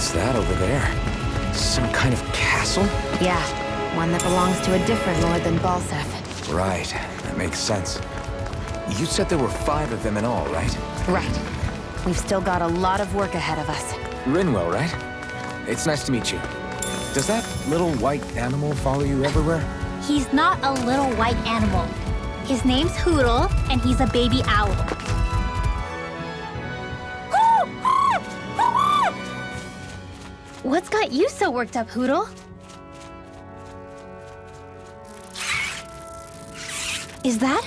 What's that over there? Some kind of castle? Yeah, one that belongs to a different lord than Balsef. Right, that makes sense. You said there were 5 of them in all, right? Right. We've still got a lot of work ahead of us. Rinwell, right? It's nice to meet you. Does that little white animal follow you everywhere? He's not a little white animal. His name's Hoodle, and he's a baby owl. What's got you so worked up, Hoodle? Is that?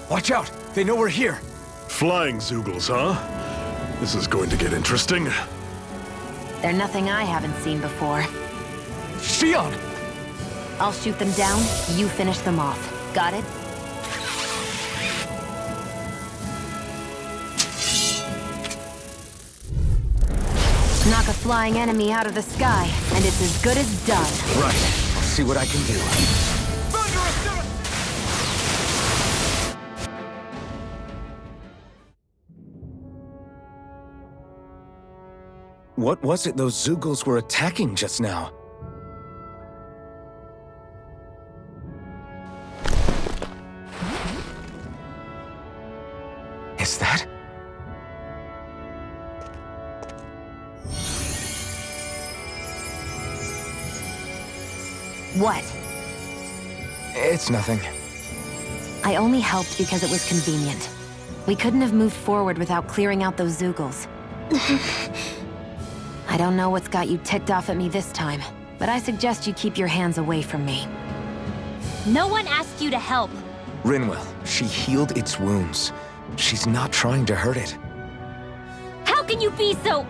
Watch out! They know we're here! Flying Zoogles, huh? This is going to get interesting. They're nothing I haven't seen before. Shion! I'll shoot them down, you finish them off. Got it? Knock a flying enemy out of the sky, and it's as good as done. Right. I'll see what I can do. What was it those Zoogles were attacking just now? Is that? What? It's nothing. I only helped because it was convenient. We couldn't have moved forward without clearing out those Zoogles. I don't know what's got you ticked off at me this time, but I suggest you keep your hands away from me. No one asked you to help. Rinwell, she healed its wounds. She's not trying to hurt it. How can you be so...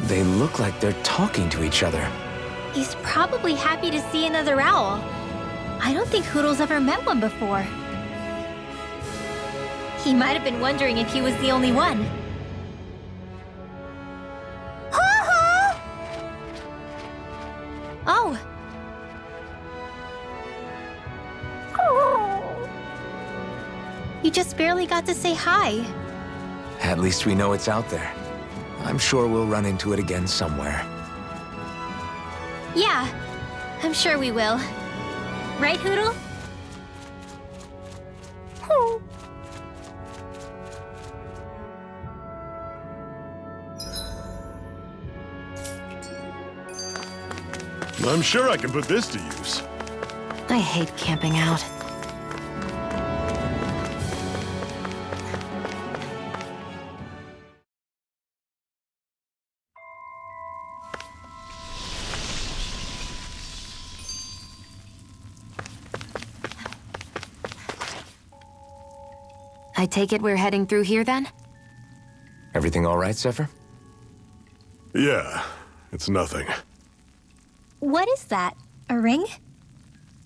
They look like they're talking to each other. He's probably happy to see another owl. I don't think Hoodle's ever met one before. He might have been wondering if he was the only one. Oh. You just barely got to say hi. At least we know it's out there. I'm sure we'll run into it again somewhere. Yeah, I'm sure we will. Right, Hoodle? I'm sure I can put this to use. I hate camping out. I take it we're heading through here, then? Everything all right, Zephyr? Yeah, it's nothing. What is that? A ring?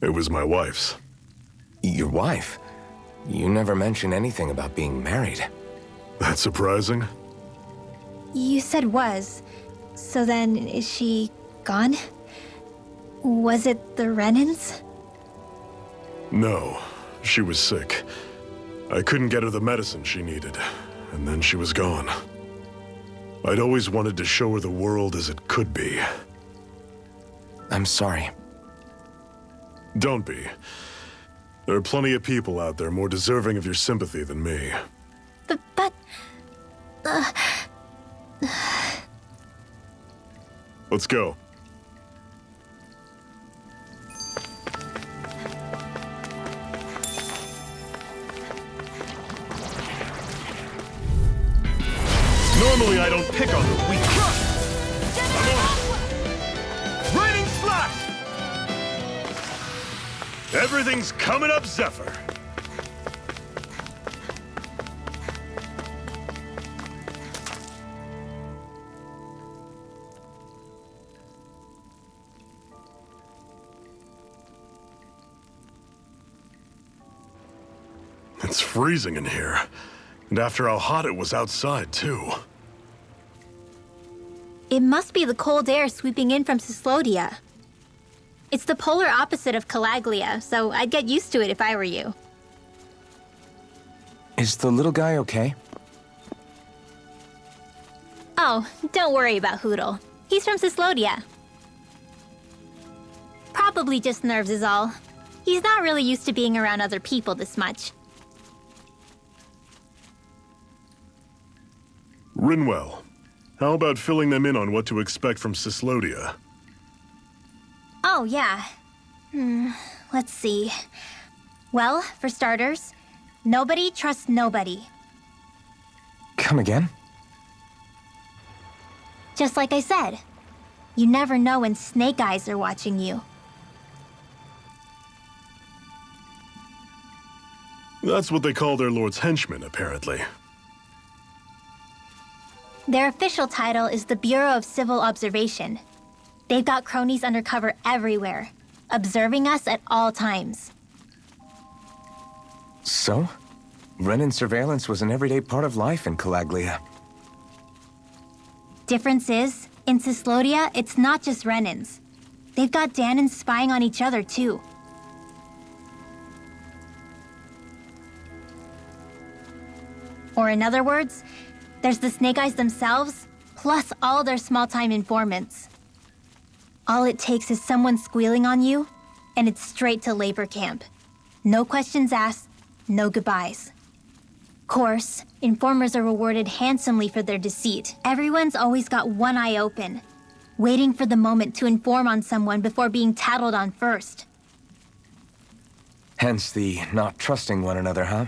It was my wife's. Your wife? You never mentioned anything about being married. That's surprising? You said was. So then, is she gone? Was it the Renans? No, she was sick. I couldn't get her the medicine she needed, and then she was gone. I'd always wanted to show her the world as it could be. I'm sorry. Don't be. There are plenty of people out there more deserving of your sympathy than me. But... Let's go. Normally I don't pick on the weak. I'm on. Raining splash! Everything's coming up, Zephyr. It's freezing in here. And after how hot it was outside, too. It must be the cold air sweeping in from Cyslodia. It's the polar opposite of Calaglia, so I'd get used to it if I were you. Is the little guy okay? Oh, don't worry about Hootle. He's from Cyslodia. Probably just nerves is all. He's not really used to being around other people this much. Rinwell, how about filling them in on what to expect from Cyslodia? Oh, yeah. Let's see. Well, for starters, nobody trusts nobody. Come again? Just like I said, you never know when Snake Eyes are watching you. That's what they call their lord's henchmen, apparently. Their official title is the Bureau of Civil Observation. They've got cronies undercover everywhere, observing us at all times. So? Renin surveillance was an everyday part of life in Calaglia. Difference is, in Cyslodia, it's not just Renins. They've got Danans spying on each other, too. Or in other words, there's the Snake Eyes themselves, plus all their small-time informants. All it takes is someone squealing on you, and it's straight to labor camp. No questions asked, no goodbyes. Course, informers are rewarded handsomely for their deceit. Everyone's always got one eye open, waiting for the moment to inform on someone before being tattled on first. Hence the not trusting one another, huh?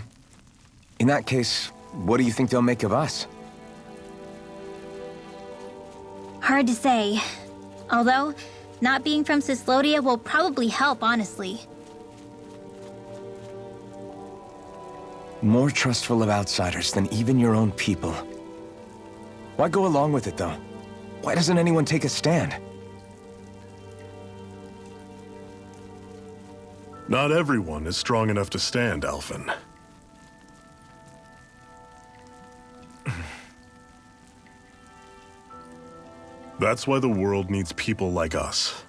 In that case, what do you think they'll make of us? Hard to say. Although, not being from Cyslodia will probably help, honestly. More trustful of outsiders than even your own people. Why go along with it, though? Why doesn't anyone take a stand? Not everyone is strong enough to stand, Alphen. That's why the world needs people like us.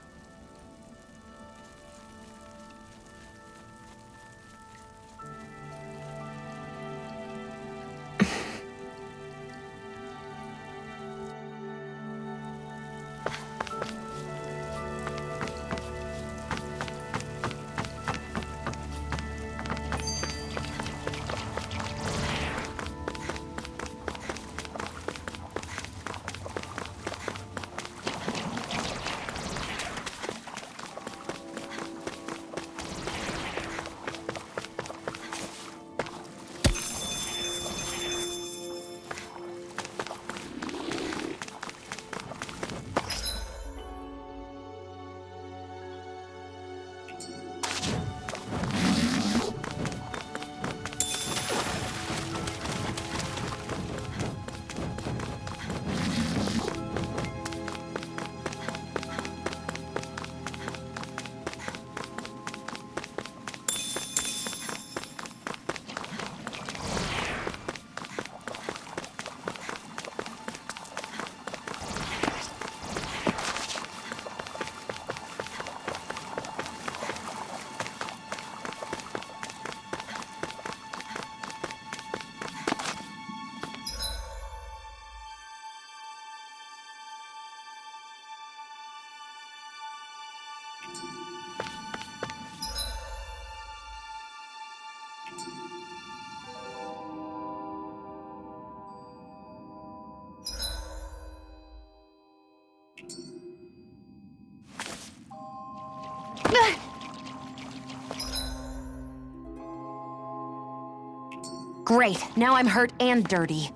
Great, now I'm hurt and dirty.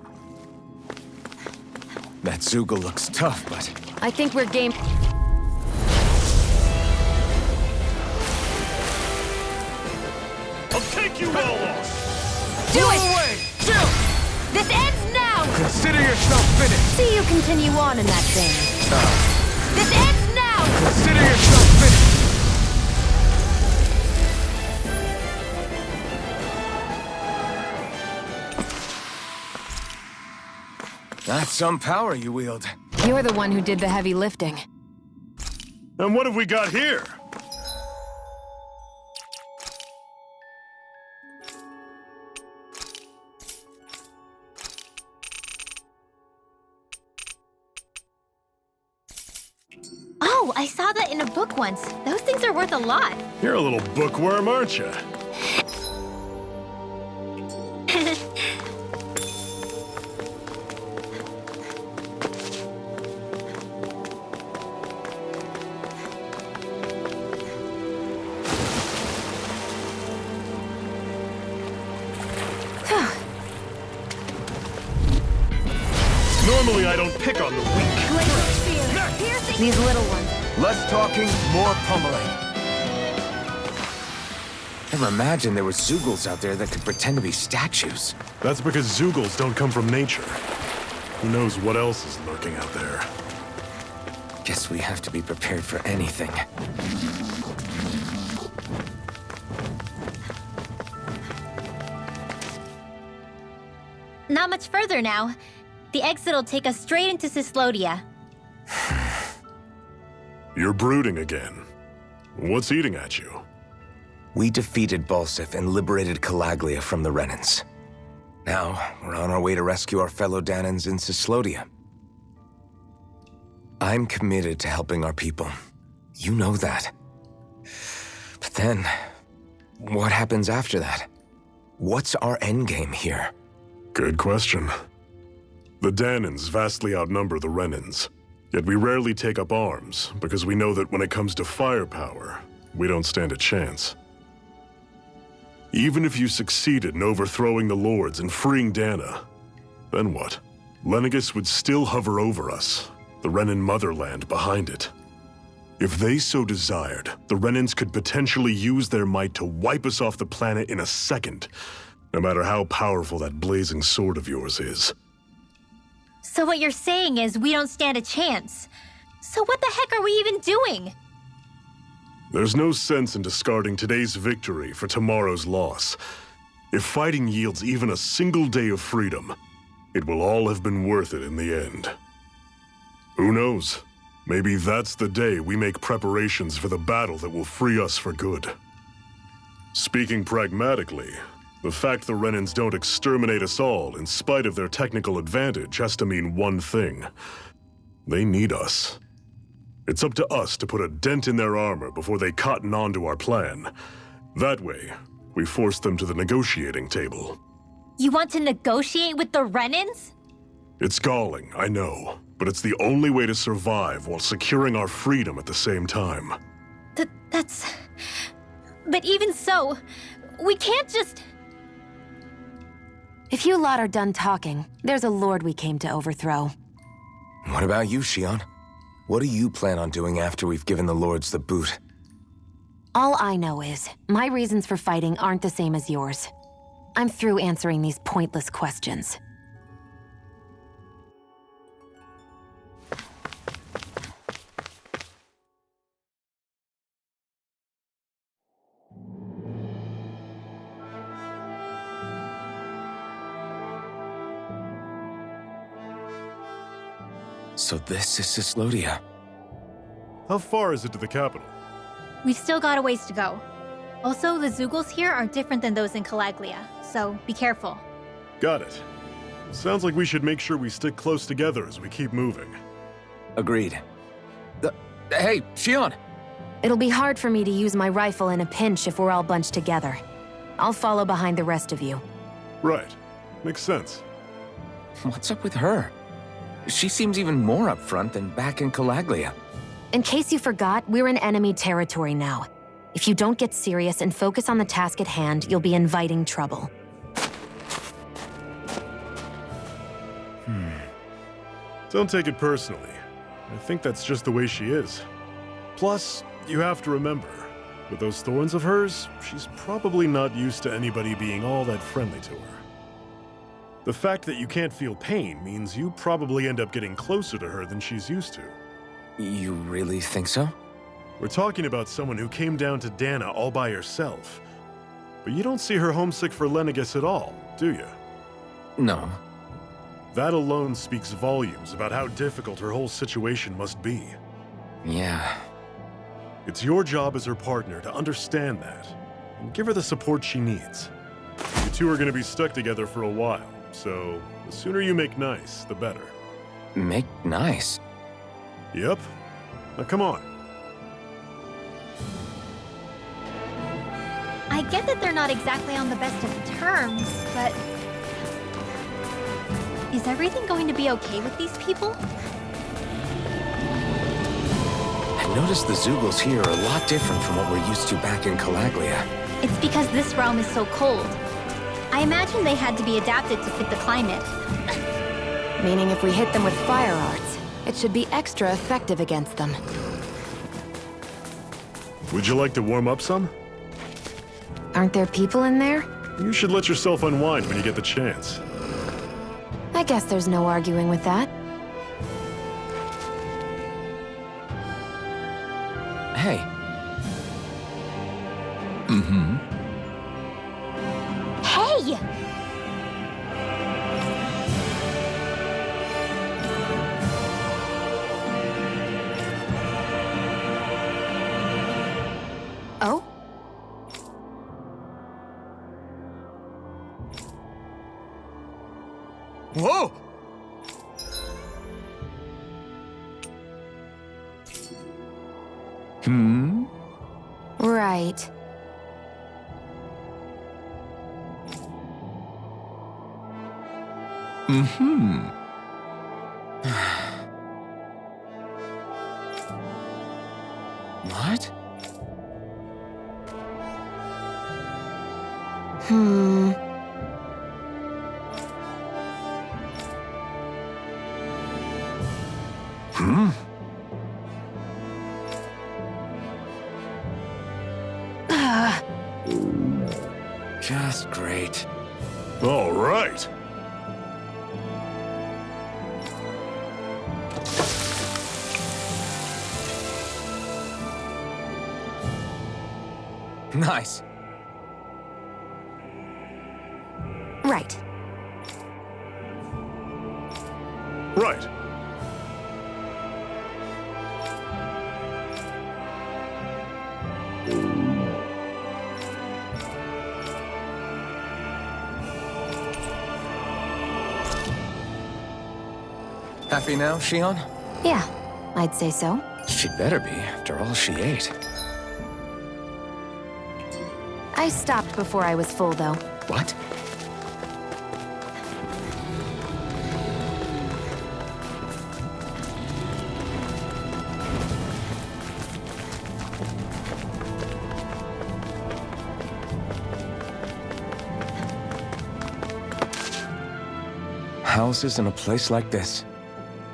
That Zoogle looks tough, but... I think we're game. I'll take you all on! Do it! away! Chill! This ends now! Consider yourself finished! See you continue on in that thing. This ends now! Consider yourself finished! That's some power you wield. You're the one who did the heavy lifting. And what have we got here? Oh, I saw that in a book once. Those things are worth a lot. You're a little bookworm, aren't you? Normally I don't pick on the weak. These little ones. Less talking, more pummeling. Never imagined there were Zeugles out there that could pretend to be statues. That's because Zeugles don't come from nature. Who knows what else is lurking out there? Guess we have to be prepared for anything. Not much further now. The exit will take us straight into Cyslodia. You're brooding again. What's eating at you? We defeated Balsif and liberated Calaglia from the Renans. Now, we're on our way to rescue our fellow Danans in Cyslodia. I'm committed to helping our people. You know that. But then, what happens after that? What's our endgame here? Good question. The Danans vastly outnumber the Renans, yet we rarely take up arms because we know that when it comes to firepower, we don't stand a chance. Even if you succeeded in overthrowing the Lords and freeing Dana, then what? Lenegis would still hover over us, the Renan motherland behind it. If they so desired, the Renans could potentially use their might to wipe us off the planet in a second, no matter how powerful that blazing sword of yours is. So what you're saying is we don't stand a chance. So what the heck are we even doing? There's no sense in discarding today's victory for tomorrow's loss. If fighting yields even a single day of freedom, it will all have been worth it in the end. Who knows? Maybe that's the day we make preparations for the battle that will free us for good. Speaking pragmatically, the fact the Renans don't exterminate us all in spite of their technical advantage has to mean one thing. They need us. It's up to us to put a dent in their armor before they cotton on to our plan. That way, we force them to the negotiating table. You want to negotiate with the Renans? It's galling, I know, but it's the only way to survive while securing our freedom at the same time. That's... But even so, we can't just... If you lot are done talking, there's a lord we came to overthrow. What about you, Shion? What do you plan on doing after we've given the Lords the boot? All I know is, my reasons for fighting aren't the same as yours. I'm through answering these pointless questions. So this is Cyslodia. How far is it to the capital? We've still got a ways to go. Also, the Zeugles here are different than those in Calaglia, so be careful. Got it. Sounds like we should make sure we stick close together as we keep moving. Agreed. Hey, Shion! It'll be hard for me to use my rifle in a pinch if we're all bunched together. I'll follow behind the rest of you. Right. Makes sense. What's up with her? She seems even more upfront than back in Calaglia. In case you forgot, we're in enemy territory now. If you don't get serious and focus on the task at hand, you'll be inviting trouble. Don't take it personally. I think that's just the way she is. Plus, you have to remember, with those thorns of hers, she's probably not used to anybody being all that friendly to her. The fact that you can't feel pain means you probably end up getting closer to her than she's used to. You really think so? We're talking about someone who came down to Dana all by herself. But you don't see her homesick for Lenegis at all, do you? No. That alone speaks volumes about how difficult her whole situation must be. Yeah. It's your job as her partner to understand that and give her the support she needs. You two are going to be stuck together for a while, so the sooner you make nice, the better. Make nice? Yep. Now come on. I get that they're not exactly on the best of terms, but... is everything going to be okay with these people? I noticed the Zoogles here are a lot different from what we're used to back in Calaglia. It's because this realm is so cold. I imagine they had to be adapted to fit the climate. Meaning if we hit them with fire arts, it should be extra effective against them. Would you like to warm up some? Aren't there people in there? You should let yourself unwind when you get the chance. I guess there's no arguing with that. Hey. Hey! Oh? Whoa! Right. What? Just great. All right. Nice. Right. Right. Happy now, Shion? Yeah, I'd say so. She'd better be, after all she ate. I stopped before I was full, though. What? Houses in a place like this?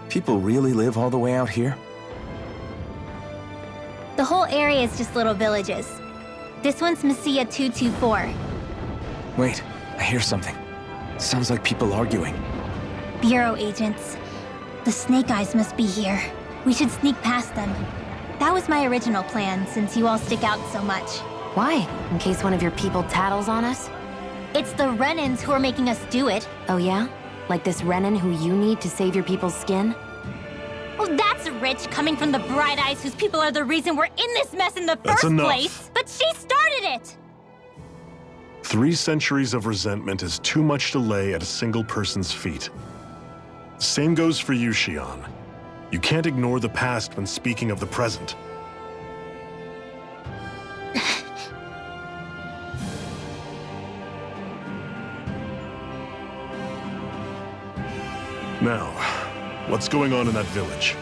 People really live all the way out here? The whole area is just little villages. This one's Messiah 224. Wait, I hear something. Sounds like people arguing. Bureau agents. The Snake Eyes must be here. We should sneak past them. That was my original plan, since you all stick out so much. Why? In case one of your people tattles on us? It's the Renans who are making us do it. Oh yeah? Like this Renan who you need to save your people's skin? Well, that's rich coming from the Bright Eyes whose people are the reason we're in this mess in the That's first enough. place. But she started it! 3 centuries of resentment is too much to lay at a single person's feet. Same goes for you, Shion. You can't ignore the past when speaking of the present. Now, what's going on in that village?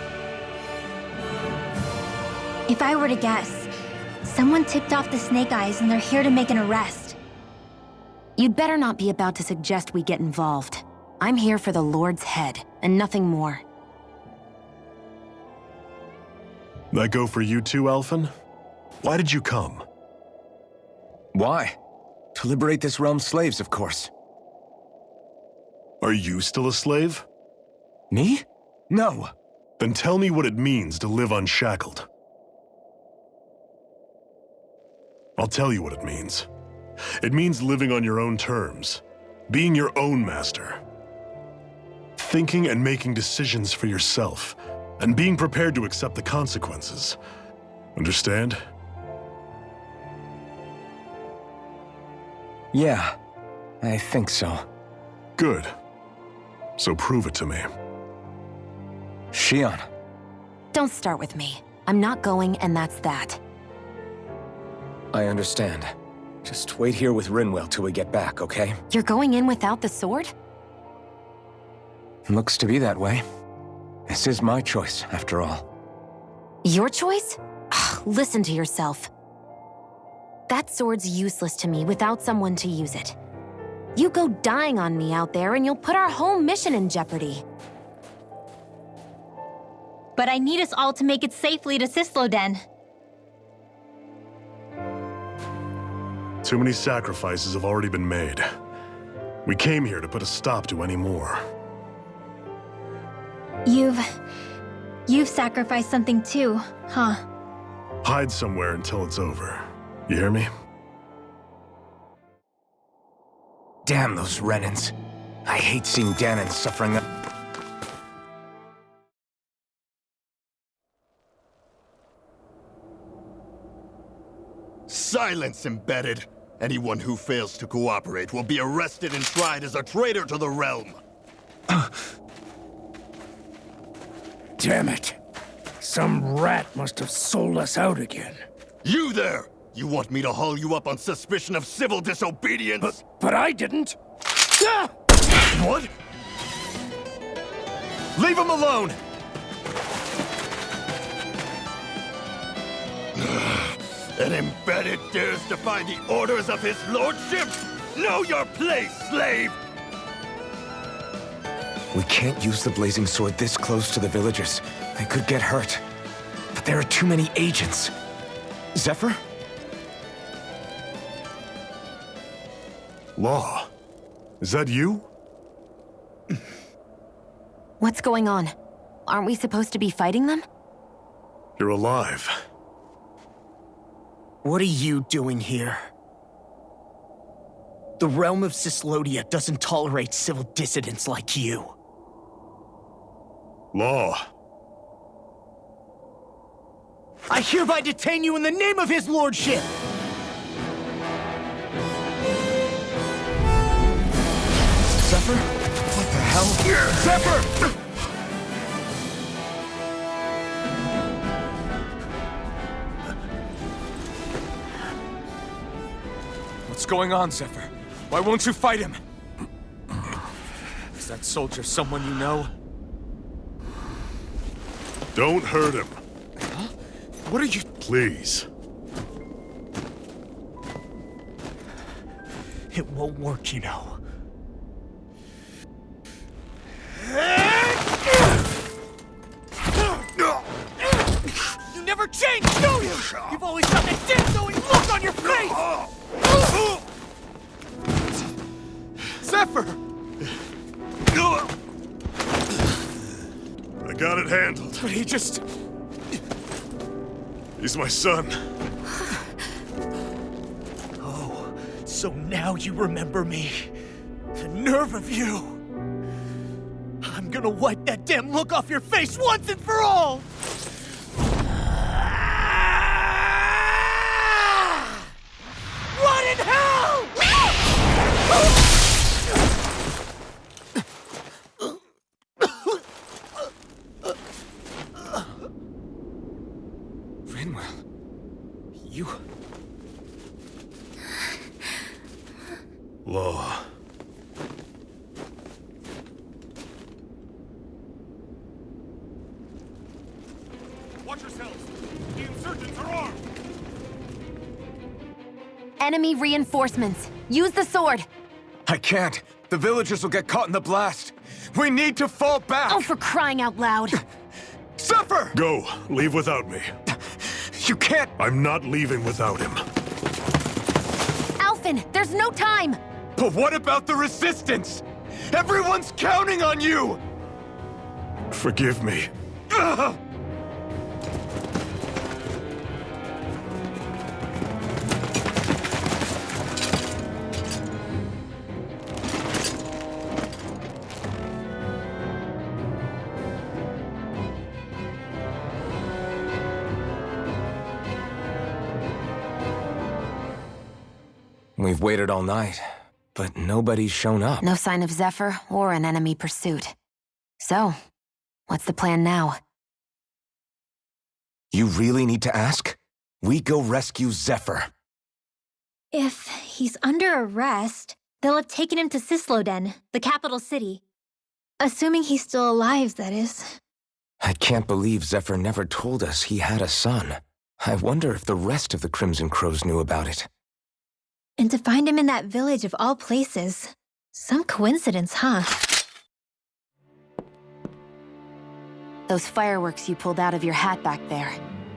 If I were to guess, someone tipped off the Snake Eyes and they're here to make an arrest. You'd better not be about to suggest we get involved. I'm here for the Lord's head, and nothing more. That go for you too, Alphen? Why did you come? Why? To liberate this realm's slaves, of course. Are you still a slave? Me? No. Then tell me what it means to live unshackled. I'll tell you what it means. It means living on your own terms, being your own master. thinking and making decisions for yourself, and being prepared to accept the consequences. Understand? Yeah, I think so. Good. So prove it to me. Shion. Don't start with me. I'm not going, and that's that. I understand. Just wait here with Rinwell till we get back, okay? You're going in without the sword? Looks to be that way. This is my choice, after all. Your choice? Listen to yourself. That sword's useless to me without someone to use it. You go dying on me out there and you'll put our whole mission in jeopardy. But I need us all to make it safely to Sisloden. Too many sacrifices have already been made. We came here to put a stop to any more. You've sacrificed something too, huh? Hide somewhere until it's over. You hear me? Damn those Renans. I hate seeing Danon suffering. Silence, embedded! Anyone who fails to cooperate will be arrested and tried as a traitor to the realm. Damn it. Some rat must have sold us out again. You there! You want me to haul you up on suspicion of civil disobedience? But I didn't. Ah! What? Leave him alone! An embedded dares defy the orders of his lordship? Know your place, slave! We can't use the blazing sword this close to the villagers. They could get hurt. But there are too many agents. Zephyr? Law. Is that you? What's going on? Aren't we supposed to be fighting them? You're alive. What are you doing here? The realm of Sislodia doesn't tolerate civil dissidents like you. Law. I hereby detain you in the name of his lordship! Zephyr? What the hell? Zephyr! What's going on, Zephyr? Why won't you fight him? Is that soldier someone you know? Don't hurt him. Huh? What are you... Please. It won't work, you know. You never change, do you? You've always got that damn-knowing look on your face! Zephyr! I got it handled. But he just... He's my son. Oh, so now you remember me. The nerve of you! I'm gonna wipe that damn look off your face once and for all! Rot in hell! Rinwell... You... Law. Watch yourselves! The insurgents are armed! Enemy reinforcements. Use the sword. I can't. The villagers will get caught in the blast. We need to fall back! Oh, for crying out loud. Zephyr! Go. Leave without me. You can't... I'm not leaving without him. Alphen, there's no time. But what about the resistance? Everyone's counting on you! Forgive me. Ugh! We've waited all night, but nobody's shown up. No sign of Zephyr or an enemy pursuit. So, what's the plan now? You really need to ask? We go rescue Zephyr. If he's under arrest, they'll have taken him to Cisloden, the capital city. Assuming he's still alive, that is. I can't believe Zephyr never told us he had a son. I wonder if the rest of the Crimson Crows knew about it. And to find him in that village of all places. Some coincidence, huh? Those fireworks you pulled out of your hat back there.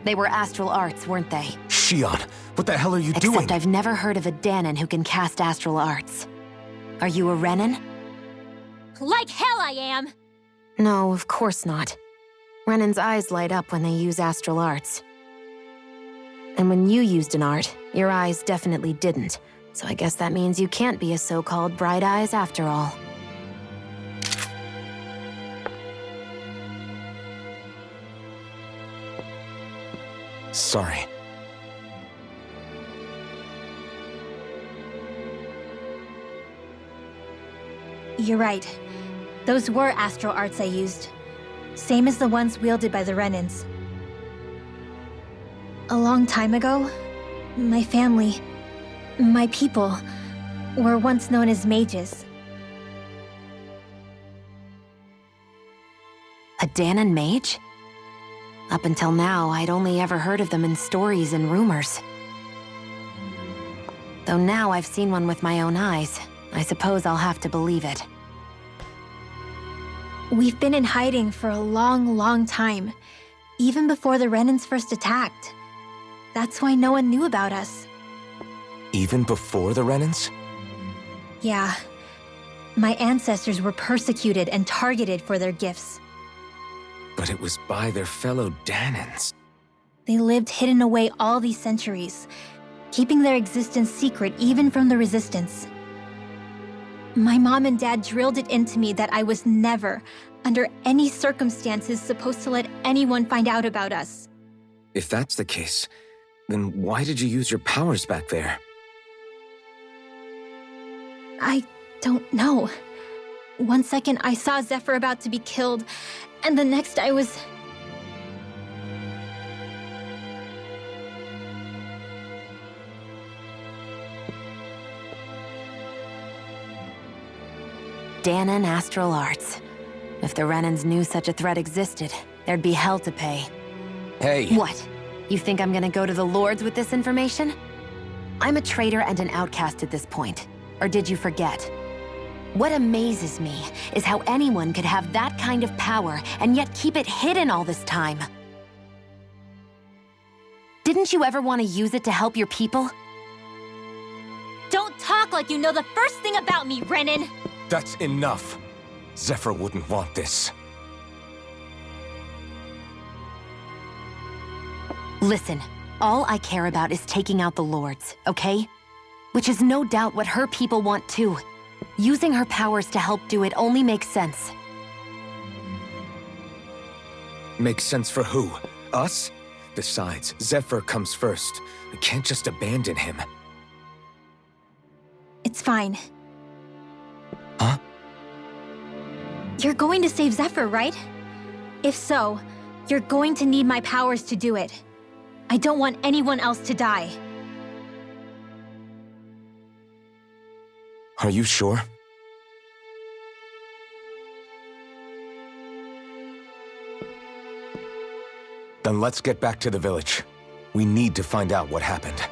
They were astral arts, weren't they? Shion, what the hell are you doing? Except I've never heard of a Danon who can cast astral arts. Are you a Renan? Like hell I am! No, of course not. Renan's eyes light up when they use astral arts. And when you used an art, your eyes definitely didn't. So I guess that means you can't be a so-called bright eyes after all. Sorry. You're right. Those were astral arts I used. Same as the ones wielded by the Renans. A long time ago, my family, my people, were once known as mages. A Danon mage? Up until now, I'd only ever heard of them in stories and rumors. Though now I've seen one with my own eyes, I suppose I'll have to believe it. We've been in hiding for a long, long time, even before the Renans first attacked. That's why no one knew about us. Even before the Renans? Yeah. My ancestors were persecuted and targeted for their gifts. But it was by their fellow Danons. They lived hidden away all these centuries, keeping their existence secret even from the Resistance. My mom and dad drilled it into me that I was never, under any circumstances, supposed to let anyone find out about us. If that's the case, then why did you use your powers back there? I don't know. One second I saw Zephyr about to be killed, and the next I was... Danon astral arts. If the Renans knew such a threat existed, there'd be hell to pay. Hey! What? You think I'm gonna go to the Lords with this information? I'm a traitor and an outcast at this point. Or did you forget? What amazes me is how anyone could have that kind of power and yet keep it hidden all this time. Didn't you ever want to use it to help your people? Don't talk like you know the first thing about me, Renan! That's enough. Zephyr wouldn't want this. Listen, all I care about is taking out the Lords, okay? Which is no doubt what her people want too. Using her powers to help do it only makes sense. Makes sense for who? Us? Besides, Zephyr comes first. We can't just abandon him. It's fine. Huh? You're going to save Zephyr, right? If so, you're going to need my powers to do it. I don't want anyone else to die. Are you sure? Then let's get back to the village. We need to find out what happened.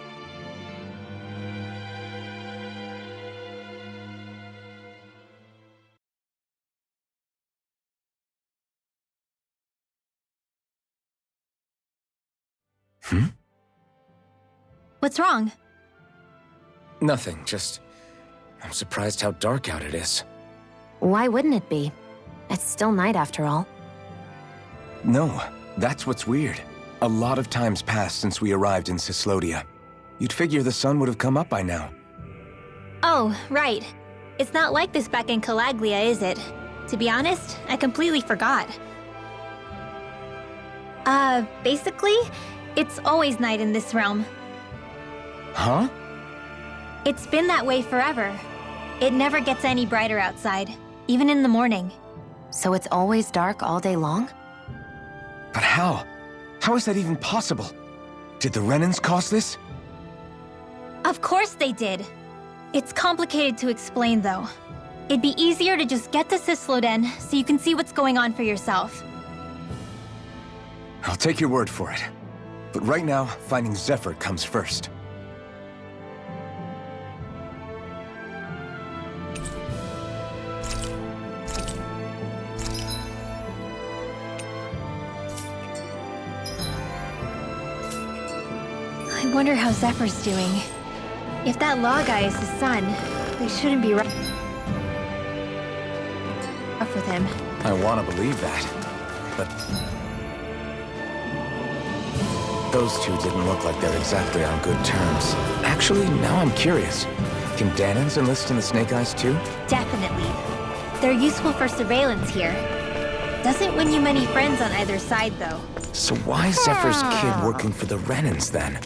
What's wrong? Nothing, just... I'm surprised how dark out it is. Why wouldn't it be? It's still night after all. No, that's what's weird. A lot of time's passed since we arrived in Cislodia. You'd figure the sun would have come up by now. Oh, right. It's not like this back in Calaglia, is it? To be honest, I completely forgot. Basically, it's always night in this realm. Huh? It's been that way forever. It never gets any brighter outside, even in the morning. So it's always dark all day long? But how? How is that even possible? Did the Renans cause this? Of course they did. It's complicated to explain, though. It'd be easier to just get to Sisloden so you can see what's going on for yourself. I'll take your word for it. But right now, finding Zephyr comes first. I wonder how Zephyr's doing. If that law guy is his son, they shouldn't be rough with him. I want to believe that, but those two didn't look like they're exactly on good terms. Actually, now I'm curious. Can Danans enlist in the Snake Eyes too? Definitely. They're useful for surveillance here. Doesn't win you many friends on either side, though. So why is Zephyr's kid working for the Renans then?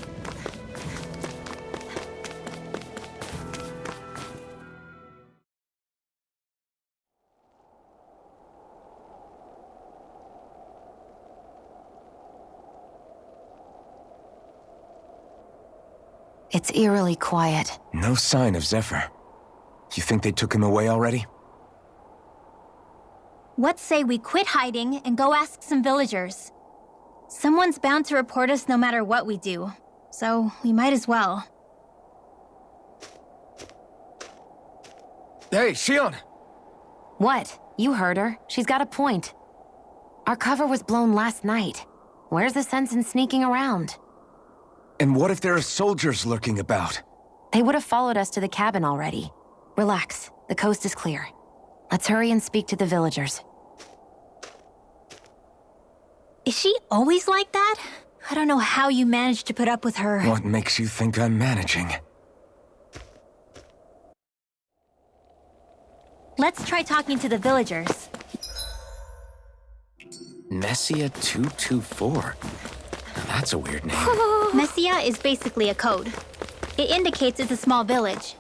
It's eerily quiet. No sign of Zephyr. You think they took him away already? What say we quit hiding and go ask some villagers? Someone's bound to report us no matter what we do, so we might as well. Hey, Shion! What? You heard her. She's got a point. Our cover was blown last night. Where's the sense in sneaking around? And what if there are soldiers lurking about? They would have followed us to the cabin already. Relax. The coast is clear. Let's hurry and speak to the villagers. Is she always like that? I don't know how you managed to put up with her. What makes you think I'm managing? Let's try talking to the villagers. Messia 224. Now that's a weird name. Messia is basically a code. It indicates it's a small village.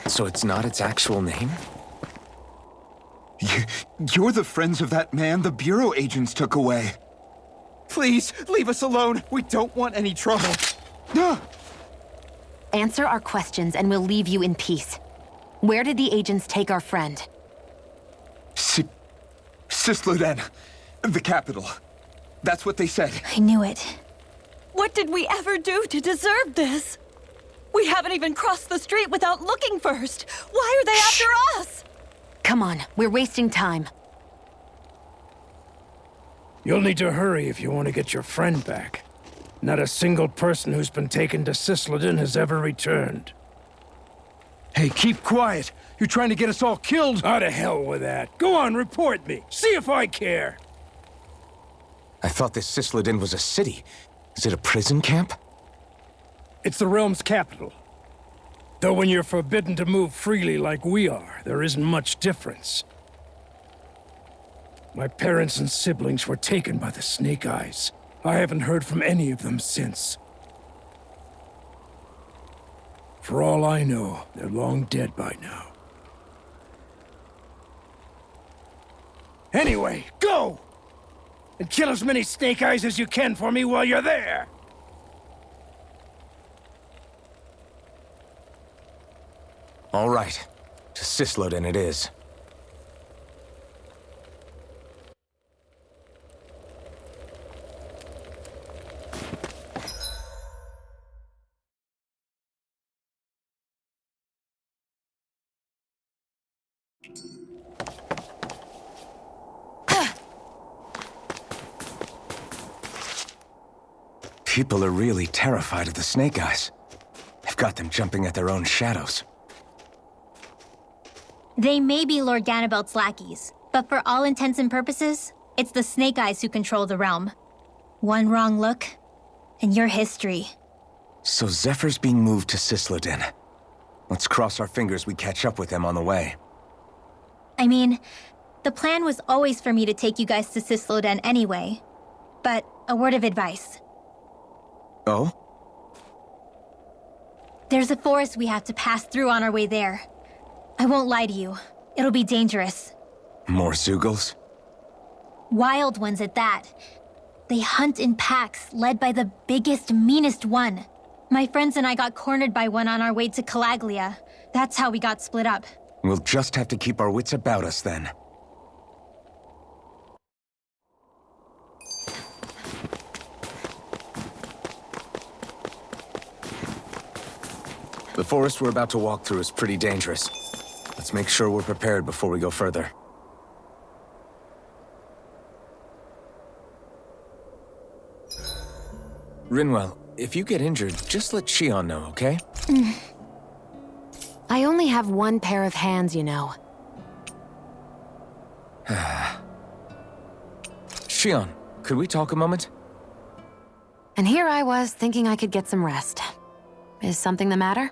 So it's not its actual name? You're the friends of that man the Bureau agents took away. Please, leave us alone. We don't want any trouble. Answer our questions and we'll leave you in peace. Where did the agents take our friend? Sisloden, the capital. That's what they said. I knew it. What did we ever do to deserve this? We haven't even crossed the street without looking first. Why are they after us? Come on, we're wasting time. You'll need to hurry if you want to get your friend back. Not a single person who's been taken to Sisloden has ever returned. Hey, keep quiet. You're trying to get us all killed. Out of hell with that. Go on, report me. See if I care. I thought this Sisloden was a city. Is it a prison camp? It's the realm's capital. Though when you're forbidden to move freely like we are, there isn't much difference. My parents and siblings were taken by the Snake Eyes. I haven't heard from any of them since. For all I know, they're long dead by now. Anyway, go! And kill as many Snake Eyes as you can for me while you're there! All right. To Sisloden it is. People are really terrified of the Snake Eyes. They've got them jumping at their own shadows. They may be Lord Ganabelt's lackeys, but for all intents and purposes, it's the Snake Eyes who control the realm. One wrong look, and your history. So Zephyr's being moved to Sisloden. Let's cross our fingers we catch up with him on the way. I mean, the plan was always for me to take you guys to Sisloden anyway. But a word of advice. Oh? There's a forest we have to pass through on our way there. I won't lie to you. It'll be dangerous. More Zeugles? Wild ones at that. They hunt in packs, led by the biggest, meanest one. My friends and I got cornered by one on our way to Calaglia. That's how we got split up. We'll just have to keep our wits about us then. The forest we're about to walk through is pretty dangerous. Let's make sure we're prepared before we go further. Rinwell, if you get injured, just let Shion know, okay? I only have one pair of hands, you know. Shion, could we talk a moment? And here I was, thinking I could get some rest. Is something the matter?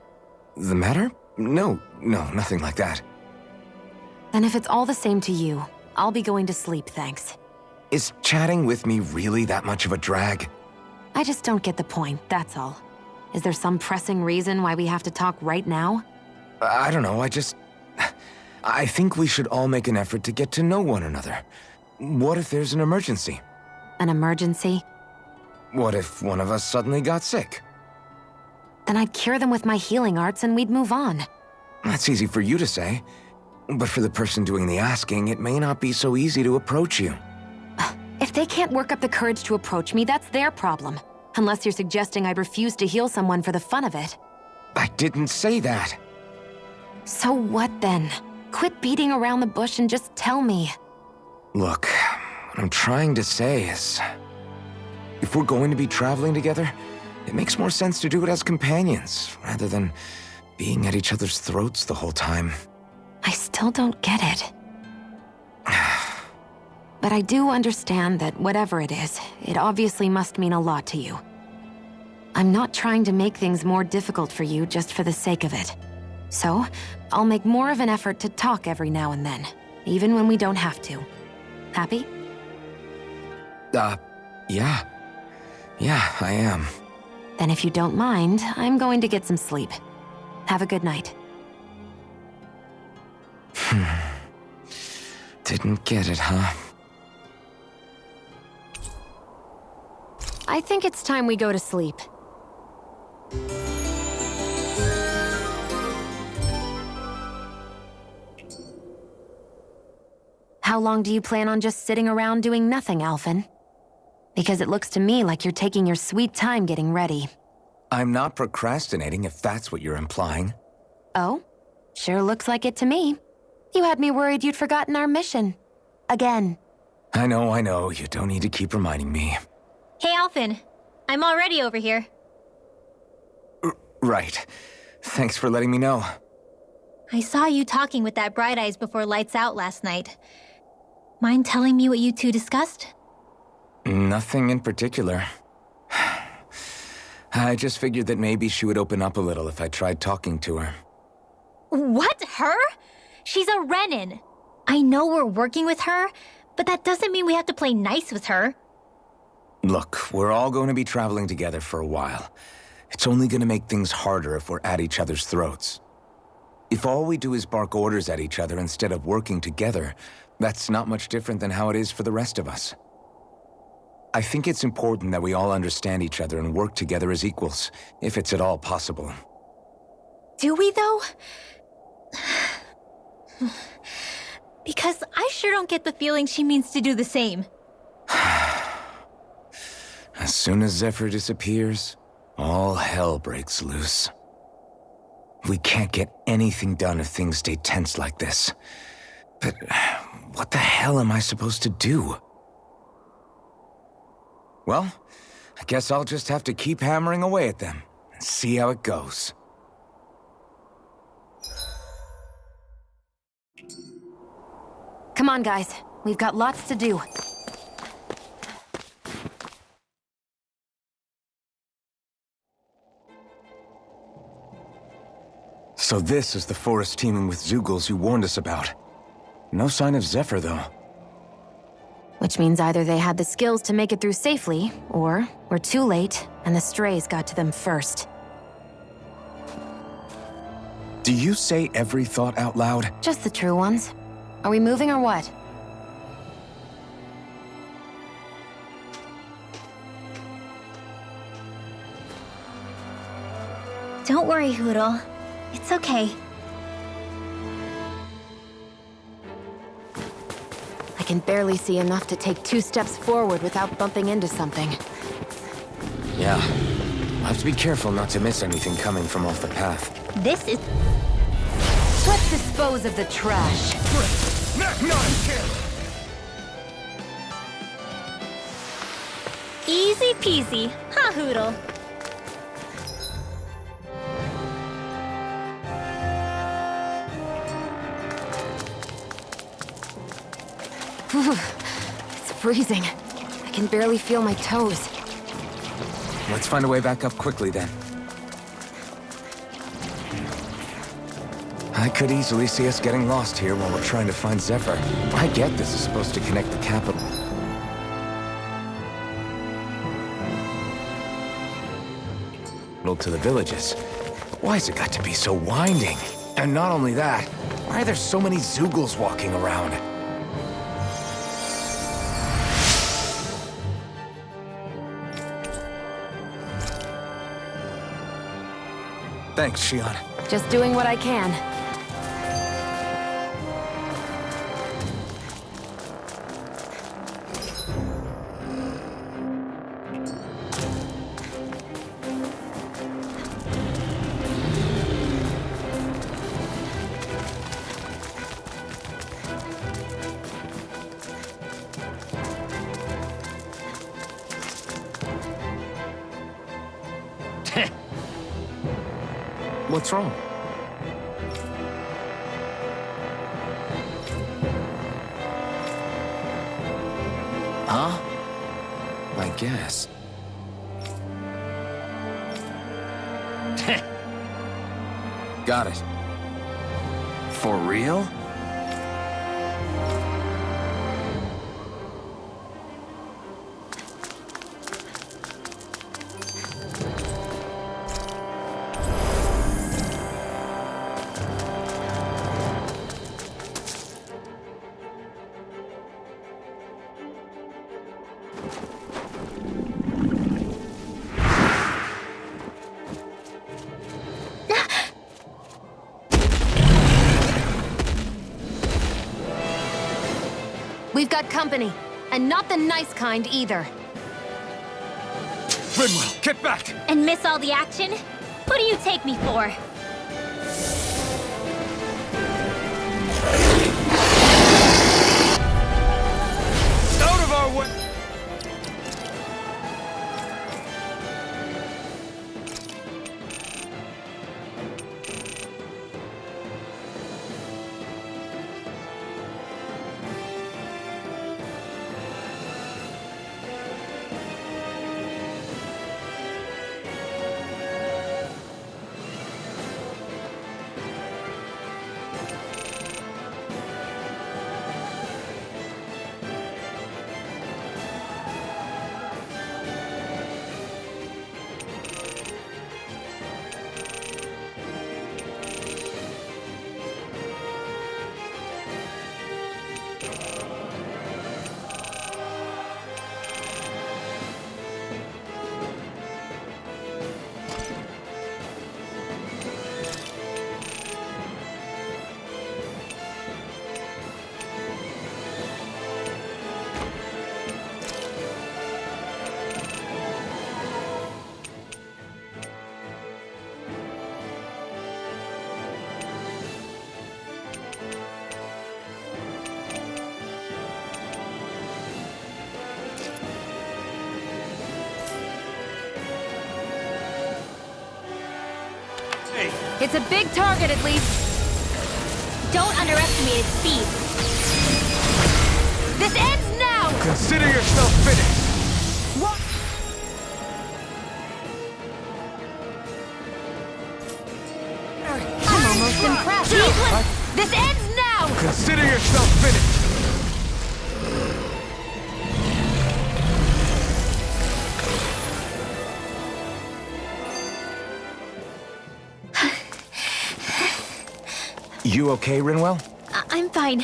The matter? No, nothing like that. Then if it's all the same to you, I'll be going to sleep, thanks. Is chatting with me really that much of a drag? I just don't get the point, that's all. Is there some pressing reason why we have to talk right now? I don't know, I think we should all make an effort to get to know one another. What if there's an emergency? An emergency? What if one of us suddenly got sick? Then I'd cure them with my healing arts and we'd move on. That's easy for you to say. But for the person doing the asking, it may not be so easy to approach you. If they can't work up the courage to approach me, that's their problem. Unless you're suggesting I'd refuse to heal someone for the fun of it. I didn't say that. So what then? Quit beating around the bush and just tell me. Look, what I'm trying to say is... if we're going to be traveling together, it makes more sense to do it as companions, rather than being at each other's throats the whole time. I still don't get it. But I do understand that whatever it is, it obviously must mean a lot to you. I'm not trying to make things more difficult for you just for the sake of it. So, I'll make more of an effort to talk every now and then, even when we don't have to. Happy? Yeah. Yeah, I am. Then if you don't mind, I'm going to get some sleep. Have a good night. Didn't get it, huh? I think it's time we go to sleep. How long do you plan on just sitting around doing nothing, Alphen? Because it looks to me like you're taking your sweet time getting ready. I'm not procrastinating, if that's what you're implying. Oh? Sure looks like it to me. You had me worried you'd forgotten our mission. Again. I know. You don't need to keep reminding me. Hey, Alphen. I'm already over here. Right. Thanks for letting me know. I saw you talking with that Bright Eyes before lights out last night. Mind telling me what you two discussed? Nothing in particular. I just figured that maybe she would open up a little if I tried talking to her. What? Her? She's a Renin. I know we're working with her, but that doesn't mean we have to play nice with her. Look, we're all going to be traveling together for a while. It's only going to make things harder if we're at each other's throats. If all we do is bark orders at each other instead of working together, that's not much different than how it is for the rest of us. I think it's important that we all understand each other and work together as equals, if it's at all possible. Do we, though? Because I sure don't get the feeling she means to do the same. As soon as Zephyr disappears, all hell breaks loose. We can't get anything done if things stay tense like this. But what the hell am I supposed to do? Well, I guess I'll just have to keep hammering away at them and see how it goes. Come on, guys. We've got lots to do. So this is the forest teeming with Zeugles you warned us about. No sign of Zephyr, though. Which means either they had the skills to make it through safely, or we're too late, and the strays got to them first. Do you say every thought out loud? Just the true ones. Are we moving or what? Don't worry, Hoodle. It's okay. I can barely see enough to take 2 steps forward without bumping into something. Yeah. I'll have to be careful not to miss anything coming from off the path. This is... Let's dispose of the trash. easy peasy, huh, Hoodle? It's freezing. I can barely feel my toes. Let's find a way back up quickly, then. I could easily see us getting lost here while we're trying to find Zephyr. I get this is supposed to connect the capital to the villages. But why's it got to be so winding? And not only that, why are there so many Zoogles walking around? Thanks, Shion. Just doing what I can. What's wrong? Huh? I guess. Got it. For real? We've got company, and not the nice kind either. Rinwell, get back! And miss all the action? Who do you take me for? Out of our way! It's a big target, at least. Don't underestimate its speed. This ends now! Consider yourself finished! What? I'm almost impressed. This ends now! Consider yourself finished! You okay, Rinwell? I'm fine.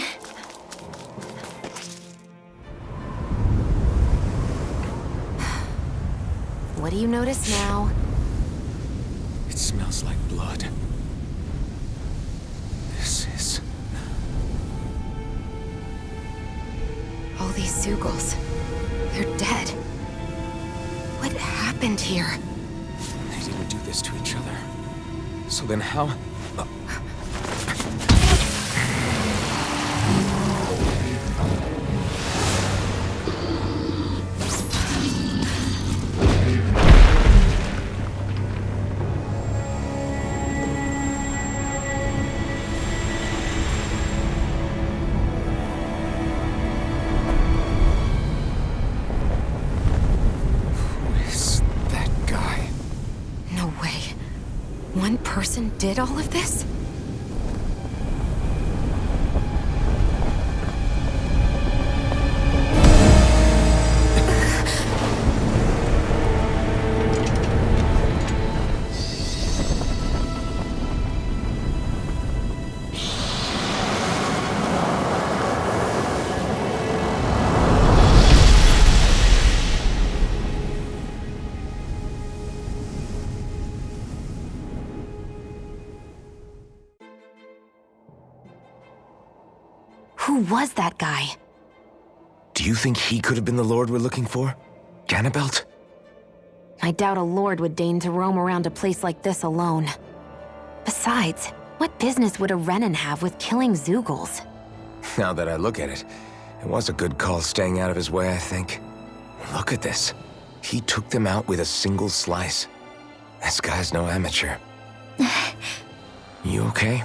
What do you notice now? It smells like blood. This is... All these Zeugles. They're dead. What happened here? They didn't do this to each other. So then how... One person did all of this? Who was that guy? Do you think he could have been the Lord we're looking for? Ganabelt? I doubt a lord would deign to roam around a place like this alone. Besides, what business would a Renan have with killing Zeugles? Now that I look at it, it was a good call staying out of his way, I think. Look at this. He took them out with a single slice. This guy's no amateur. You okay?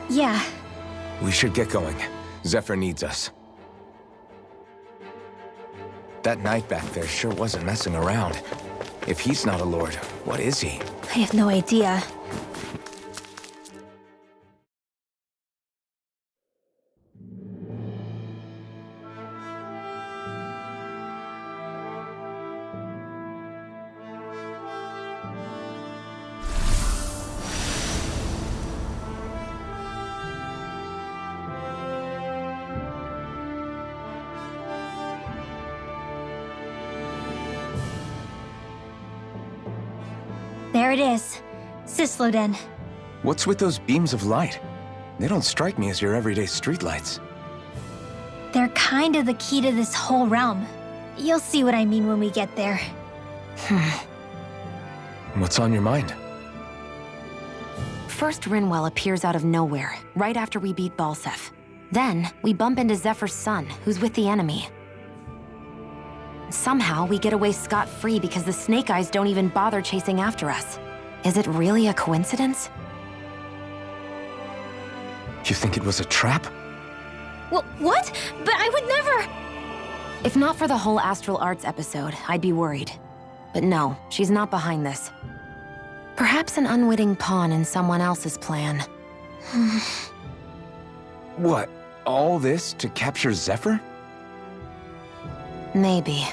Yeah. We should get going. Zephyr needs us. That knight back there sure wasn't messing around. If he's not a lord, what is he? I have no idea. There it is. Cisloden. What's with those beams of light? They don't strike me as your everyday streetlights. They're kind of the key to this whole realm. You'll see what I mean when we get there. What's on your mind? First, Rinwell appears out of nowhere, right after we beat Balseph. Then, we bump into Zephyr's son, who's with the enemy. Somehow, we get away scot-free because the Snake Eyes don't even bother chasing after us. Is it really a coincidence? You think it was a trap? What? But I would never... If not for the whole Astral Arts episode, I'd be worried. But no, she's not behind this. Perhaps an unwitting pawn in someone else's plan. What? All this to capture Zephyr? Maybe.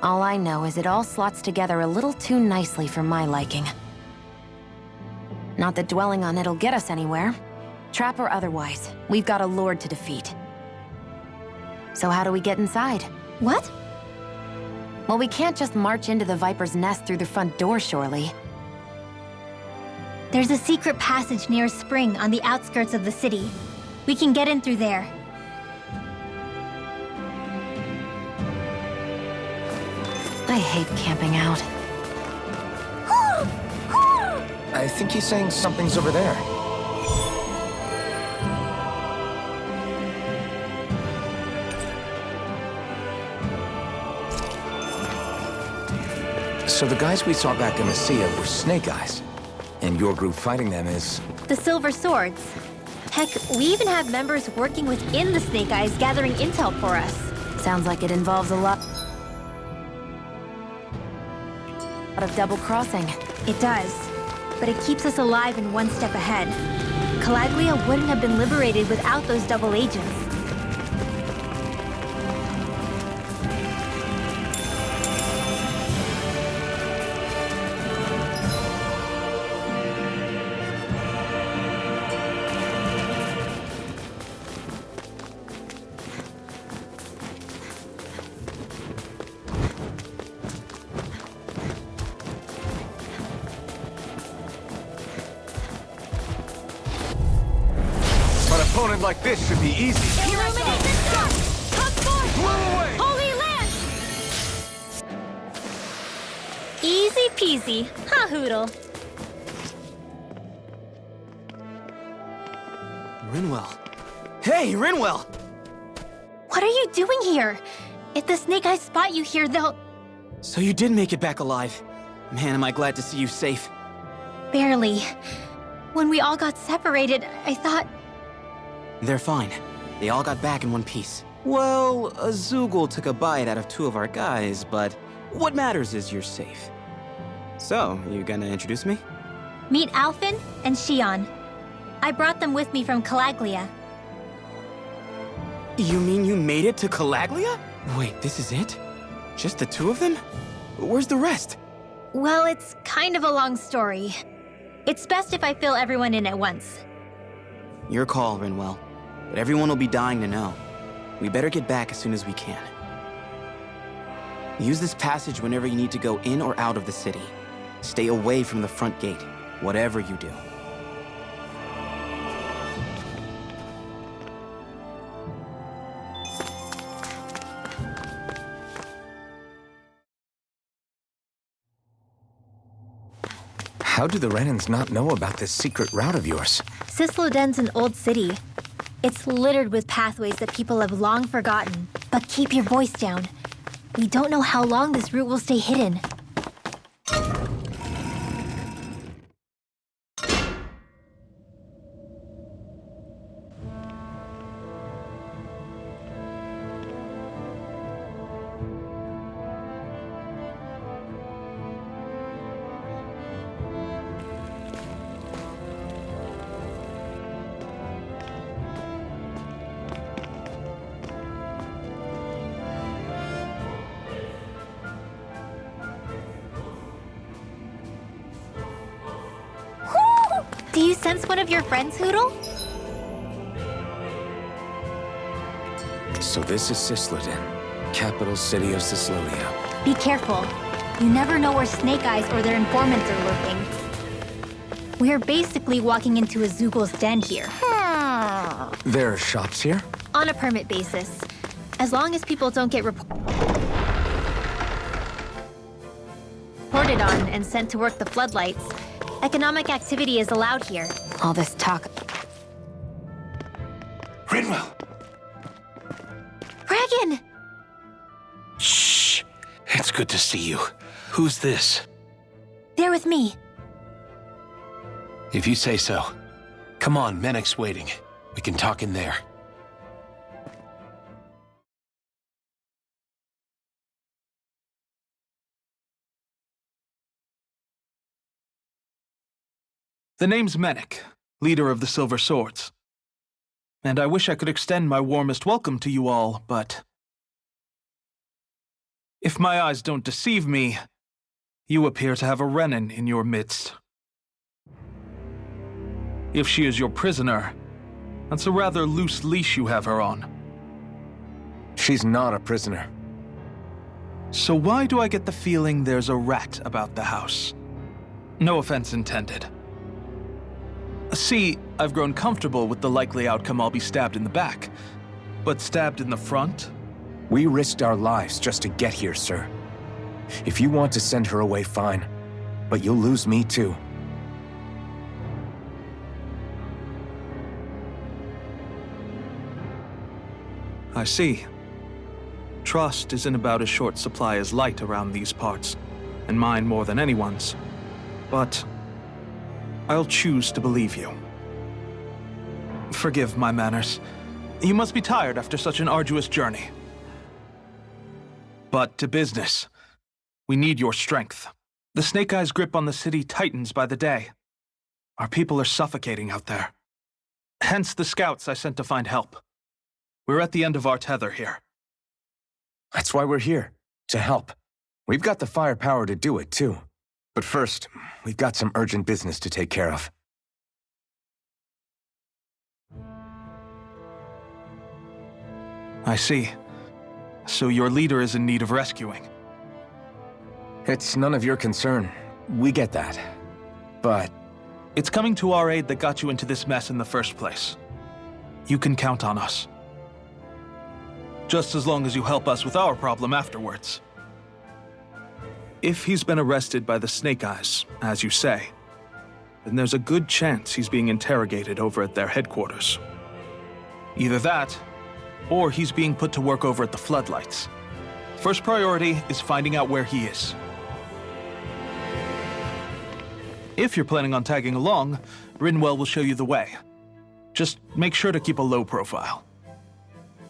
All I know is it all slots together a little too nicely for my liking. Not that dwelling on it'll get us anywhere. Trap or otherwise, we've got a lord to defeat. So how do we get inside? What? Well, we can't just march into the Viper's nest through the front door, surely. There's a secret passage near a spring on the outskirts of the city. We can get in through there. I hate camping out. I think he's saying something's over there. So the guys we saw back in the Sea were Snake Eyes. And your group fighting them is... The Silver Swords. Heck, we even have members working within the Snake Eyes gathering intel for us. Sounds like it involves a lot of double-crossing. It does. But it keeps us alive and one step ahead. Calaglia wouldn't have been liberated without those double agents. opponent like this should be easy. Illuminate the storm! Come forth! Blow away! Holy land! Easy peasy. Ha, Hoodle. Rinwell. Hey, Rinwell! What are you doing here? If the Snake Eyes spot you here, they'll... So you did make it back alive. Man, am I glad to see you safe. Barely. When we all got separated, I thought... They're fine. They all got back in one piece. Well, a Zoogle took a bite out of 2 of our guys, but what matters is you're safe. So, you gonna introduce me? Meet Alphen and Shion. I brought them with me from Calaglia. You mean you made it to Calaglia? Wait, this is it? Just the 2 of them? Where's the rest? Well, it's kind of a long story. It's best if I fill everyone in at once. Your call, Rinwell. But everyone will be dying to know. We better get back as soon as we can. Use this passage whenever you need to go in or out of the city. Stay away from the front gate, whatever you do. How do the Renans not know about this secret route of yours? Cisloden's an old city. It's littered with pathways that people have long forgotten. But keep your voice down. We don't know how long this route will stay hidden. Do you sense one of your friends, Hoodle? So this is Cisloden, capital city of Cislodia. Be careful. You never know where Snake Eyes or their informants are lurking. We're basically walking into a Zoogle's den here. There are shops here? On a permit basis. As long as people don't get reported on and sent to work the floodlights, economic activity is allowed here. All this talk. Rinwell! Dragon! Shh! It's good to see you. Who's this? They're with me. If you say so. Come on, Menek's waiting. We can talk in there. The name's Menek, leader of the Silver Swords. And I wish I could extend my warmest welcome to you all, but... if my eyes don't deceive me, you appear to have a Renan in your midst. If she is your prisoner, that's a rather loose leash you have her on. She's not a prisoner. So why do I get the feeling there's a rat about the house? No offense intended. See, I've grown comfortable with the likely outcome I'll be stabbed in the back. But stabbed in the front? We risked our lives just to get here, sir. If you want to send her away, fine. But you'll lose me too. I see. Trust is in about as short supply as light around these parts, and mine more than anyone's. But I'll choose to believe you. Forgive my manners. You must be tired after such an arduous journey. But to business. We need your strength. The Snake Eyes' grip on the city tightens by the day. Our people are suffocating out there. Hence the scouts I sent to find help. We're at the end of our tether here. That's why we're here, to help. We've got the firepower to do it, too. But first, we've got some urgent business to take care of. I see. So your leader is in need of rescuing. It's none of your concern. We get that. But... it's coming to our aid that got you into this mess in the first place. You can count on us. Just as long as you help us with our problem afterwards. If he's been arrested by the Snake Eyes, as you say, then there's a good chance he's being interrogated over at their headquarters. Either that, or he's being put to work over at the Floodlights. First priority is finding out where he is. If you're planning on tagging along, Rinwell will show you the way. Just make sure to keep a low profile.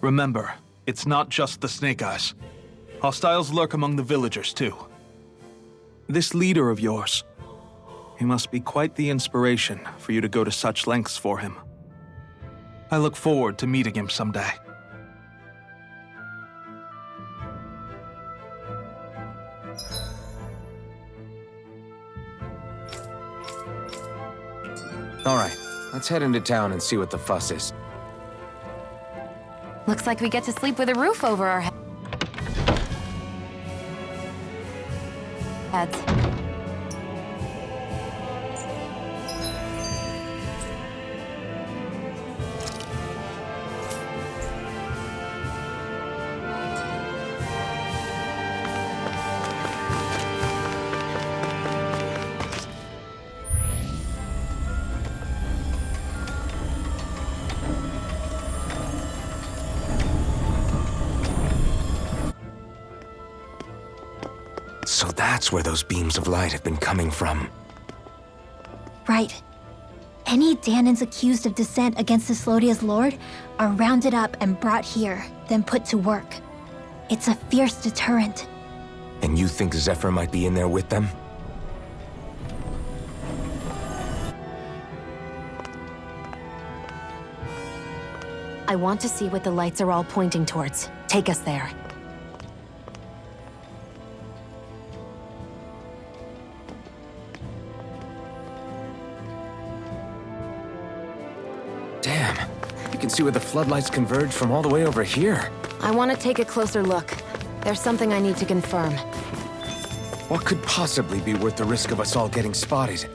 Remember, it's not just the Snake Eyes. Hostiles lurk among the villagers, too. This leader of yours, he must be quite the inspiration for you to go to such lengths for him. I look forward to meeting him someday. All right, let's head into town and see what the fuss is. Looks like we get to sleep with a roof over our heads. So that's where those beams of light have been coming from. Right. Any Danans accused of dissent against Cyslodia's lord are rounded up and brought here, then put to work. It's a fierce deterrent. And you think Zephyr might be in there with them? I want to see what the lights are all pointing towards. Take us there. Damn, you can see where the floodlights converge from all the way over here. I want to take a closer look. There's something I need to confirm. What could possibly be worth the risk of us all getting spotted?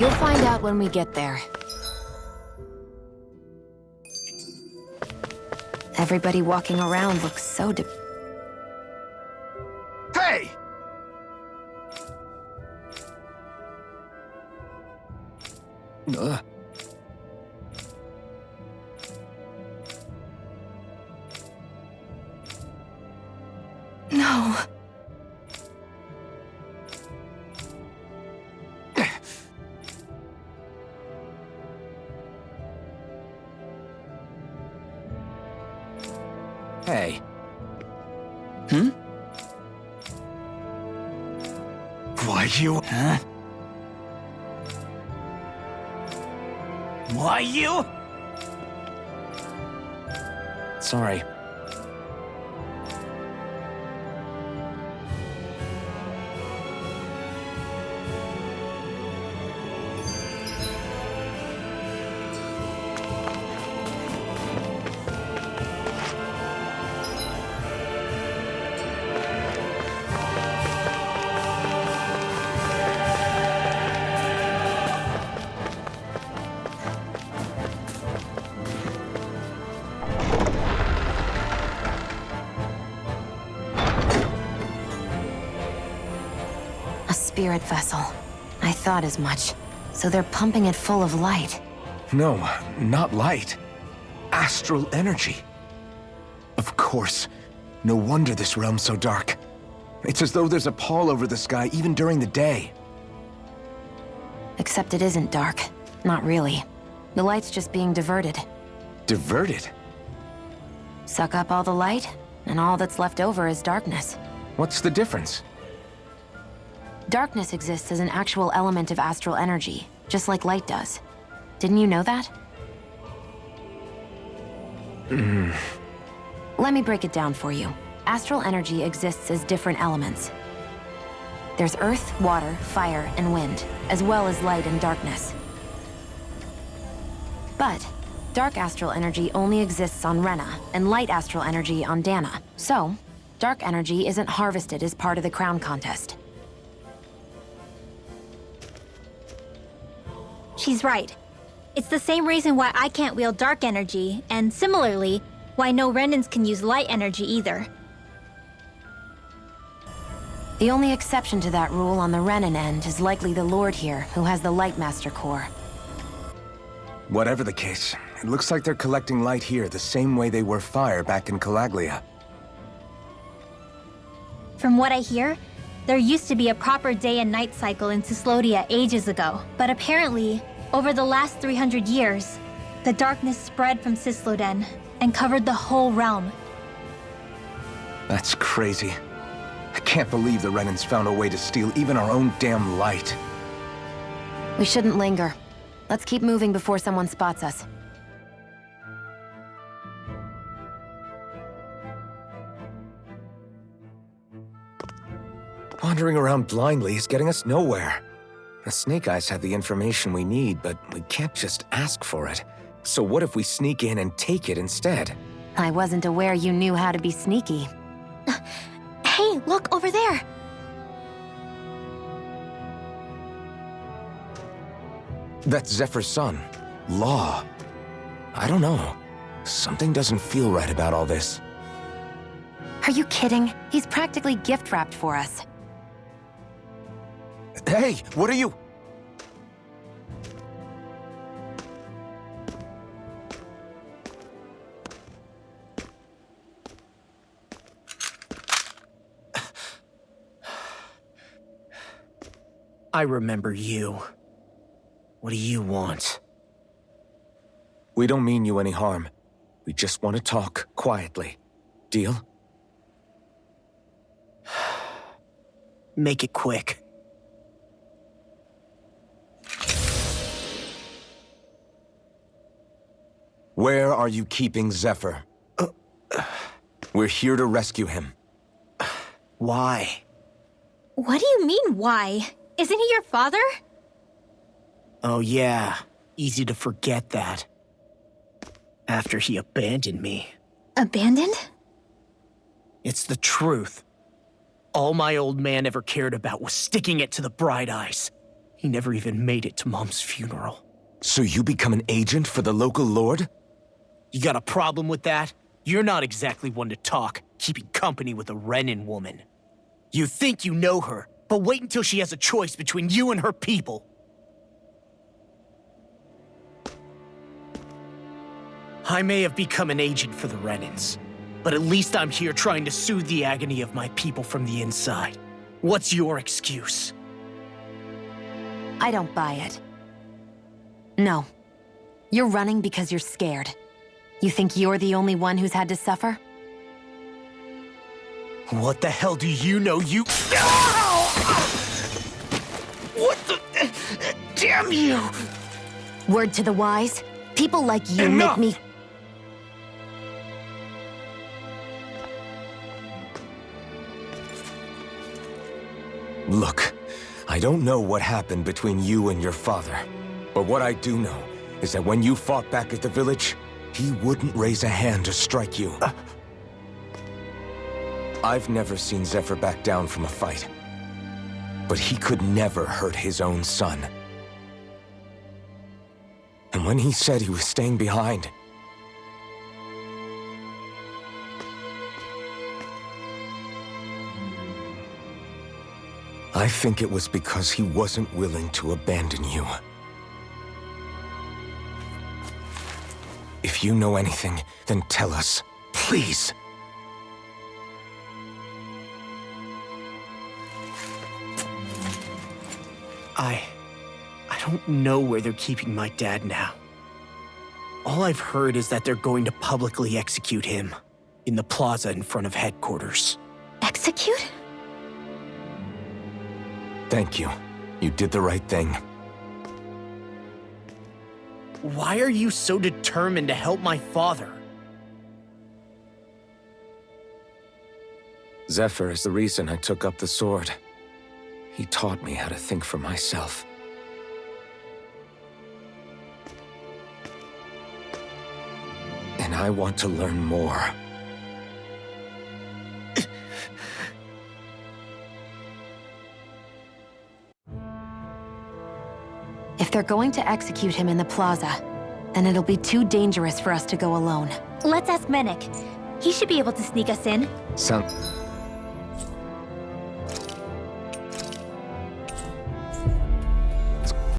You'll find out when we get there. Everybody walking around looks so Hey! No. Hey. Why you? Huh? Why you? Sorry. Spirit vessel. I thought as much. So they're pumping it full of light. No, not light. Astral energy. Of course. No wonder this realm's so dark. It's as though there's a pall over the sky even during the day. Except it isn't dark. Not really. The light's just being diverted. Diverted? Suck up all the light, and all that's left over is darkness. What's the difference? Darkness exists as an actual element of astral energy, just like light does. Didn't you know that? Let me break it down for you. Astral energy exists as different elements. There's earth, water, fire, and wind, as well as light and darkness. But dark astral energy only exists on Rena, and light astral energy on Dana. So, dark energy isn't harvested as part of the crown contest. She's right. It's the same reason why I can't wield dark energy, and similarly, why no Renans can use light energy either. The only exception to that rule on the Renan end is likely the Lord here, who has the Lightmaster core. Whatever the case, it looks like they're collecting light here the same way they were fire back in Calaglia. From what I hear, there used to be a proper day and night cycle in Cyslodia ages ago, but apparently, over the last 300 years, the darkness spread from Cysloden and covered the whole realm. That's crazy. I can't believe the Renans found a way to steal even our own damn light. We shouldn't linger. Let's keep moving before someone spots us. Wandering around blindly is getting us nowhere. The Snake Eyes have the information we need, but we can't just ask for it. So what if we sneak in and take it instead? I wasn't aware you knew how to be sneaky. Hey, look over there! That's Zephyr's son, Law. I don't know. Something doesn't feel right about all this. Are you kidding? He's practically gift-wrapped for us. Hey, what are you? I remember you. What do you want? We don't mean you any harm. We just want to talk quietly. Deal? Make it quick. Where are you keeping Zephyr? We're here to rescue him. Why? What do you mean, why? Isn't he your father? Oh yeah, easy to forget that. After he abandoned me. Abandoned? It's the truth. All my old man ever cared about was sticking it to the Bright Eyes. He never even made it to Mom's funeral. So you become an agent for the local lord? You got a problem with that? You're not exactly one to talk, keeping company with a Renan woman. You think you know her, but wait until she has a choice between you and her people. I may have become an agent for the Renans, but at least I'm here trying to soothe the agony of my people from the inside. What's your excuse? I don't buy it. No. You're running because you're scared. You think you're the only one who's had to suffer? What the hell do you know, you— What the— Damn you! Word to the wise, people like you Enough! make me— Look, I don't know what happened between you and your father. But what I do know is that when you fought back at the village, he wouldn't raise a hand to strike you. I've never seen Zephyr back down from a fight. But he could never hurt his own son. And when he said he was staying behind, I think it was because he wasn't willing to abandon you. If you know anything, then tell us, please. I don't know where they're keeping my dad now. All I've heard is that they're going to publicly execute him in the plaza in front of headquarters. Execute? Thank you. You did the right thing. Why are you so determined to help my father? Zephyr is the reason I took up the sword. He taught me how to think for myself. And I want to learn more. If They're going to execute him in the plaza, and it'll be too dangerous for us to go alone. Let's ask Menek. He should be able to sneak us in. Sound...